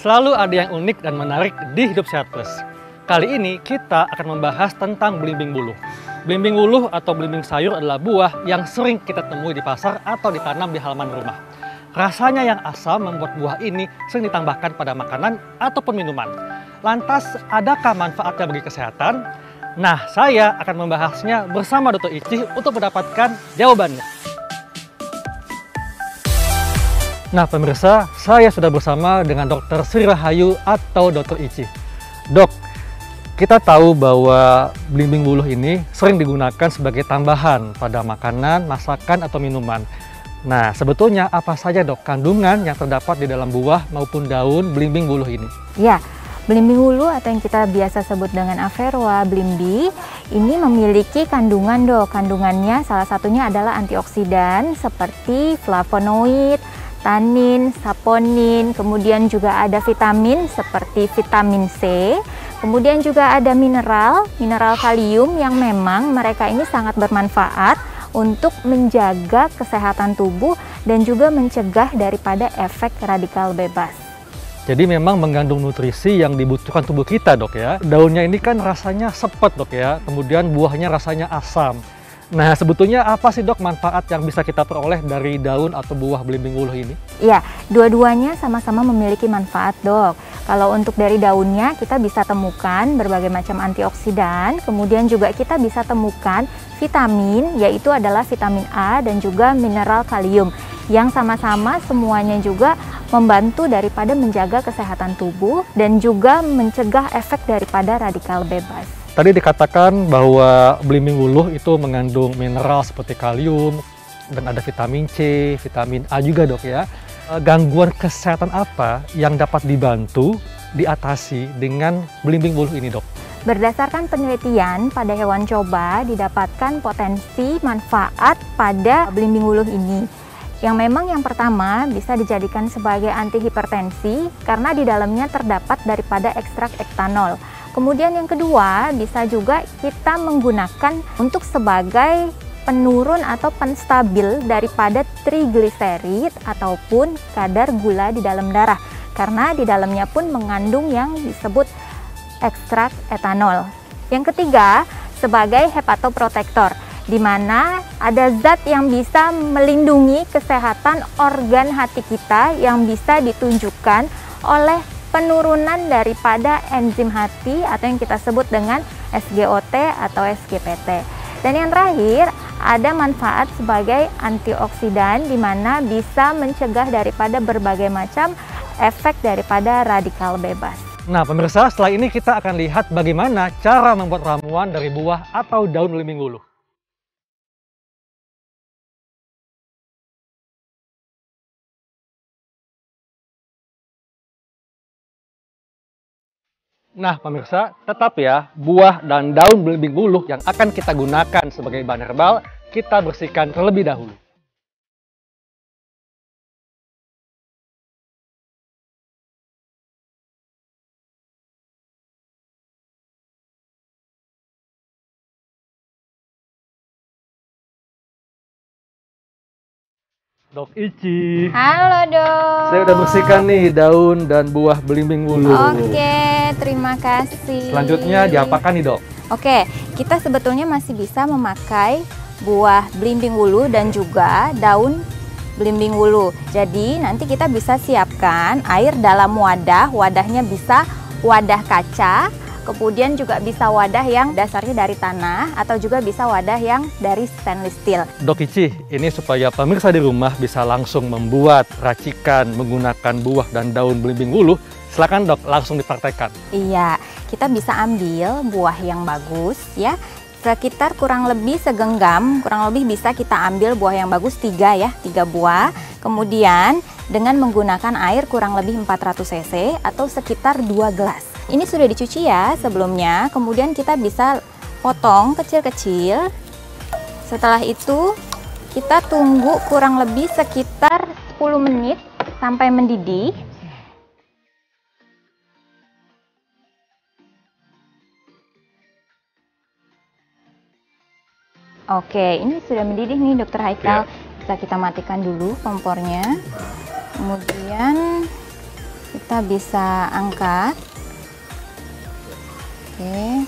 Selalu ada yang unik dan menarik di Hidup Sehat Plus. Kali ini kita akan membahas tentang belimbing wuluh. Belimbing wuluh atau belimbing sayur adalah buah yang sering kita temui di pasar atau ditanam di halaman rumah. Rasanya yang asam membuat buah ini sering ditambahkan pada makanan ataupun minuman. Lantas, adakah manfaatnya bagi kesehatan? Nah, saya akan membahasnya bersama Dr. Ici untuk mendapatkan jawabannya. Nah pemirsa, saya sudah bersama dengan Dr. Sri Rahayu atau Dr. Ici. Dok, kita tahu bahwa belimbing wuluh ini sering digunakan sebagai tambahan pada makanan, masakan, atau minuman. Nah, sebetulnya apa saja dok kandungan yang terdapat di dalam buah maupun daun belimbing wuluh ini? Ya, belimbing wuluh atau yang kita biasa sebut dengan Averrhoa blimbi ini memiliki kandungan dok. Kandungannya salah satunya adalah antioksidan seperti flavonoid, tanin, saponin, kemudian juga ada vitamin seperti vitamin C, kemudian juga ada mineral kalium yang memang mereka ini sangat bermanfaat untuk menjaga kesehatan tubuh dan juga mencegah daripada efek radikal bebas. Jadi memang mengandung nutrisi yang dibutuhkan tubuh kita dok ya. Daunnya ini kan rasanya sepet dok ya, kemudian buahnya rasanya asam. Nah, sebetulnya apa sih dok manfaat yang bisa kita peroleh dari daun atau buah belimbing wuluh ini? Ya, dua-duanya sama-sama memiliki manfaat dok. Kalau untuk dari daunnya kita bisa temukan berbagai macam antioksidan, kemudian juga kita bisa temukan vitamin, yaitu adalah vitamin A dan juga mineral kalium, yang sama-sama semuanya juga membantu daripada menjaga kesehatan tubuh dan juga mencegah efek daripada radikal bebas. Tadi dikatakan bahwa belimbing wuluh itu mengandung mineral seperti kalium dan ada vitamin C, vitamin A juga dok ya. Gangguan kesehatan apa yang dapat dibantu diatasi dengan belimbing wuluh ini dok? Berdasarkan penelitian pada hewan coba didapatkan potensi manfaat pada belimbing wuluh ini. Yang memang yang pertama bisa dijadikan sebagai antihipertensi karena di dalamnya terdapat daripada ekstrak etanol. Kemudian yang kedua bisa juga kita menggunakan untuk sebagai penurun atau penstabil daripada trigliserid ataupun kadar gula di dalam darah. Karena di dalamnya pun mengandung yang disebut ekstrak etanol. Yang ketiga sebagai hepatoprotektor, di mana ada zat yang bisa melindungi kesehatan organ hati kita yang bisa ditunjukkan oleh penurunan daripada enzim hati atau yang kita sebut dengan SGOT atau SGPT. Dan yang terakhir ada manfaat sebagai antioksidan di mana bisa mencegah daripada berbagai macam efek daripada radikal bebas. Nah pemirsa, setelah ini kita akan lihat bagaimana cara membuat ramuan dari buah atau daun belimbing wuluh. Nah pemirsa, tetap ya, buah dan daun belimbing wuluh yang akan kita gunakan sebagai bahan herbal, kita bersihkan terlebih dahulu. Dok Ici. Halo dok. Saya udah bersihkan nih daun dan buah belimbing wuluh. Oke, terima kasih. Selanjutnya diapakan nih dok? Oke, kita sebetulnya masih bisa memakai buah belimbing wuluh dan juga daun belimbing wuluh. Jadi nanti kita bisa siapkan air dalam wadah. Wadahnya bisa wadah kaca, kemudian juga bisa wadah yang dasarnya dari tanah atau juga bisa wadah yang dari stainless steel. Dok Ici, ini supaya pemirsa di rumah bisa langsung membuat racikan menggunakan buah dan daun belimbing wuluh, silakan dok langsung dipraktekkan. Iya, kita bisa ambil buah yang bagus ya, sekitar kurang lebih segenggam, kurang lebih bisa kita ambil buah yang bagus 3 buah. Kemudian dengan menggunakan air kurang lebih 400 cc atau sekitar 2 gelas. Ini sudah dicuci ya sebelumnya, kemudian kita bisa potong kecil-kecil. Setelah itu kita tunggu kurang lebih sekitar 10 menit sampai mendidih. Oke, ini sudah mendidih nih Dokter Haikal. Bisa kita matikan dulu kompornya. Kemudian Kita bisa angkat. Oke.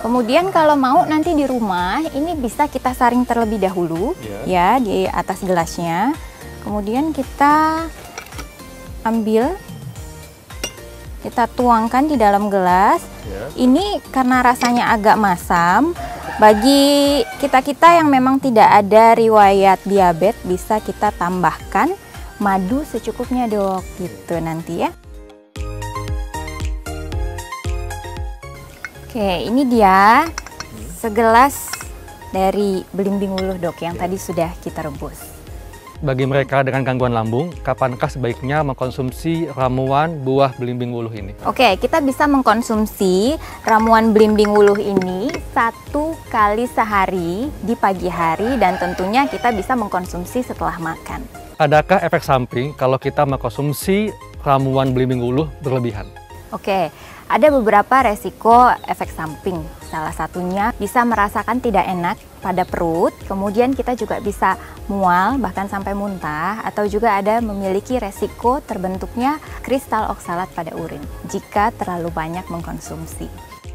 Kemudian kalau mau nanti di rumah, ini bisa kita saring terlebih dahulu ya di atas gelasnya. Kemudian kita ambil, kita tuangkan di dalam gelas. Ini karena rasanya agak masam, bagi kita-kita yang memang tidak ada riwayat diabetes, bisa kita tambahkan madu secukupnya dok, gitu nanti ya. Oke, ini dia segelas dari belimbing wuluh dok yang tadi sudah kita rebus. Bagi mereka dengan gangguan lambung, kapankah sebaiknya mengkonsumsi ramuan buah belimbing wuluh ini? Oke, kita bisa mengkonsumsi ramuan belimbing wuluh ini 1 kali sehari di pagi hari, dan tentunya kita bisa mengkonsumsi setelah makan. Adakah efek samping kalau kita mengkonsumsi ramuan belimbing wuluh berlebihan? Oke, ada beberapa resiko efek samping. Salah satunya bisa merasakan tidak enak pada perut, kemudian kita juga bisa mual bahkan sampai muntah, atau juga ada memiliki resiko terbentuknya kristal oksalat pada urin jika terlalu banyak mengkonsumsi.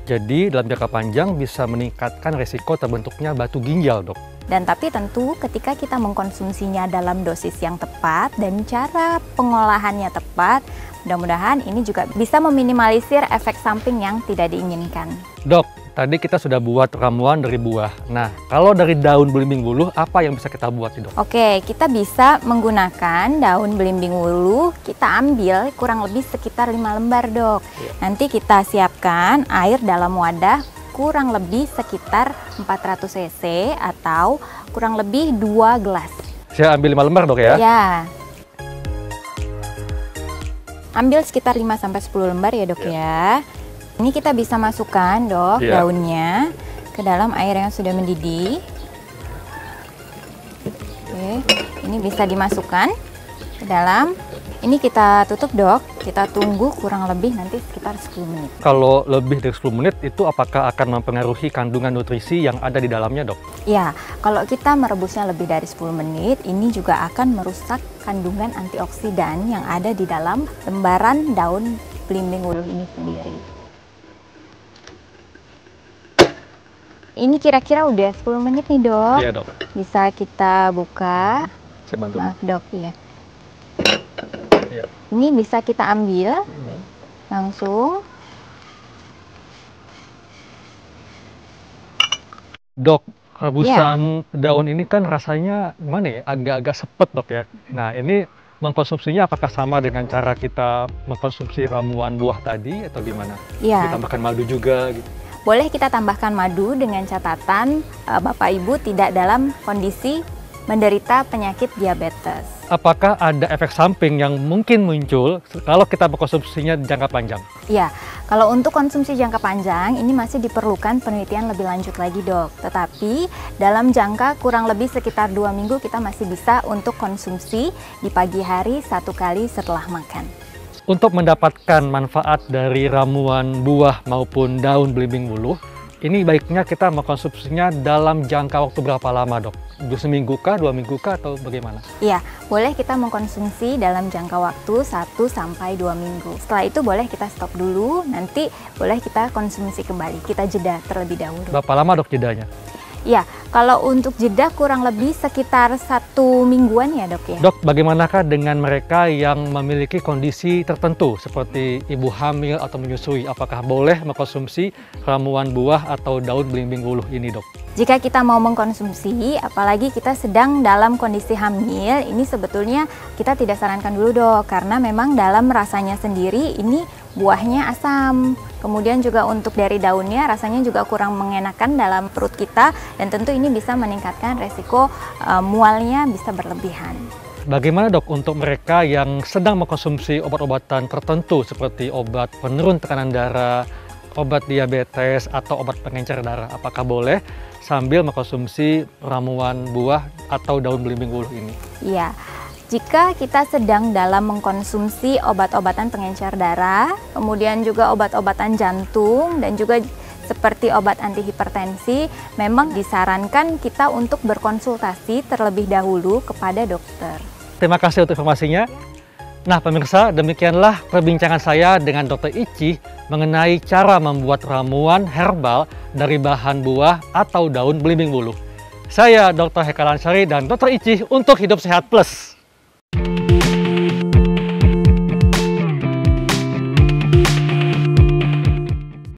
Jadi dalam jangka panjang bisa meningkatkan resiko terbentuknya batu ginjal dok. Dan tapi tentu ketika kita mengkonsumsinya dalam dosis yang tepat dan cara pengolahannya tepat, mudah-mudahan ini juga bisa meminimalisir efek samping yang tidak diinginkan. Dok, tadi kita sudah buat ramuan dari buah. Nah, kalau dari daun belimbing wuluh, apa yang bisa kita buat dok? Oke, kita bisa menggunakan daun belimbing wuluh, kita ambil kurang lebih sekitar 5 lembar dok. Nanti kita siapkan air dalam wadah kurang lebih sekitar 400 cc atau kurang lebih 2 gelas. Saya ambil 5 lembar dok ya? Ya. Ambil sekitar 5-10 lembar ya dok ya. Ini kita bisa masukkan dok daunnya ke dalam air yang sudah mendidih. Oke, ini bisa dimasukkan ke dalam. Ini kita tutup dok, kita tunggu kurang lebih nanti sekitar 10 menit. Kalau lebih dari 10 menit itu apakah akan mempengaruhi kandungan nutrisi yang ada di dalamnya dok? Ya, kalau kita merebusnya lebih dari 10 menit, ini juga akan merusak kandungan antioksidan yang ada di dalam lembaran daun belimbing wuluh ini sendiri. Ini kira-kira udah 10 menit nih dok. Iya dok. Bisa kita buka. Saya bantu. Maaf dok, ya. Ini bisa kita ambil langsung. Dok, rebusan daun ini kan rasanya gimana ya? Agak-agak sepet dok ya. Nah ini mengkonsumsinya apakah sama dengan cara kita mengkonsumsi ramuan buah tadi atau gimana? Iya. Ditambahkan madu juga gitu. Boleh kita tambahkan madu dengan catatan Bapak Ibu tidak dalam kondisi menderita penyakit diabetes. Apakah ada efek samping yang mungkin muncul kalau kita mengkonsumsinya jangka panjang? Ya, kalau untuk konsumsi jangka panjang ini masih diperlukan penelitian lebih lanjut lagi dok. Tetapi dalam jangka kurang lebih sekitar 2 minggu kita masih bisa untuk konsumsi di pagi hari 1 kali setelah makan. Untuk mendapatkan manfaat dari ramuan buah maupun daun belimbing wuluh, ini baiknya kita mengkonsumsinya dalam jangka waktu berapa lama dok? Seminggu kah, 2 minggu kah, atau bagaimana? Iya, boleh kita mengkonsumsi dalam jangka waktu 1-2 minggu. Setelah itu boleh kita stop dulu, nanti boleh kita konsumsi kembali, kita jeda terlebih dahulu. Berapa lama dok jedanya? Ya, kalau untuk jeda kurang lebih sekitar 1 mingguan ya dok ya. Dok, bagaimanakah dengan mereka yang memiliki kondisi tertentu seperti ibu hamil atau menyusui? Apakah boleh mengkonsumsi ramuan buah atau daun belimbing wuluh ini dok? Jika kita mau mengkonsumsi, apalagi kita sedang dalam kondisi hamil, ini sebetulnya kita tidak sarankan dulu dok, karena memang dalam rasanya sendiri ini buahnya asam. Kemudian juga untuk dari daunnya rasanya juga kurang mengenakan dalam perut kita, dan tentu ini bisa meningkatkan resiko mualnya bisa berlebihan. Bagaimana dok untuk mereka yang sedang mengkonsumsi obat-obatan tertentu seperti obat penurun tekanan darah, obat diabetes, atau obat pengencer darah? Apakah boleh sambil mengkonsumsi ramuan buah atau daun belimbing wuluh ini? Iya. Jika kita sedang dalam mengkonsumsi obat-obatan pengencer darah, kemudian juga obat-obatan jantung, dan juga seperti obat antihipertensi, memang disarankan kita untuk berkonsultasi terlebih dahulu kepada dokter. Terima kasih untuk informasinya. Nah pemirsa, demikianlah perbincangan saya dengan Dr. Ici mengenai cara membuat ramuan herbal dari bahan buah atau daun belimbing buluh. Saya Dr. Heka Lansari dan Dr. Ici untuk Hidup Sehat Plus.